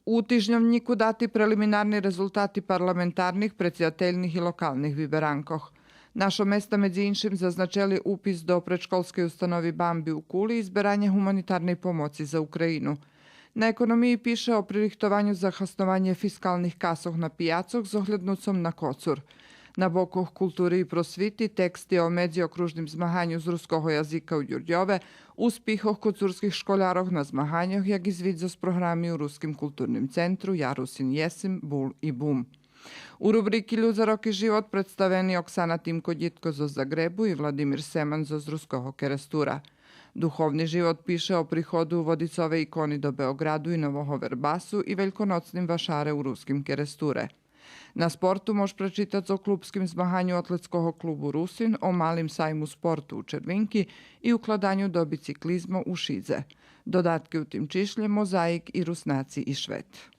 У тижневнику дати прелиминарни резултати парламентарних, председательних и локалних виберанкох. Нашо места меđu inšim zaznačili upis do predškolske ustanovi Bambi u Kuli i zberanje humanitarnej pomoći za Ukrajinu. Na ekonomiji piše o pririhtovanju za hastovanje fiskalnih kasoh na pijacoh z ohlednucom na kocur. Na bokoh kulturi i prosviti tekst je o međiokružnim zmahanju z ruskoho jazika u Jurjove, uspihoh kocurskih školjaroh na zmahanjoh, jak izvidzo s programi u Ruskim kulturnim centru Jarusin Jesim, Bul i Bum. U rubriki Ljud za rok i život predstaveni Oksana Timko-Djitko zo Zagrebu i Vladimir Seman zo z Ruskoho Kerestura. Duhovni život piše o prihodu Vodicove ikoni do Beogradu i Novoho Verbasu i velkonocnim vašare u Ruskim Keresture. Na sportu mož prečitati o klubskim zmahanju atletskog klubu Rusin, o malim sajmu sportu u Červinki i ukladanju do biciklizma u Šidze. Dodatke u tim čišlje, mozaik i Rusnaci i Švet.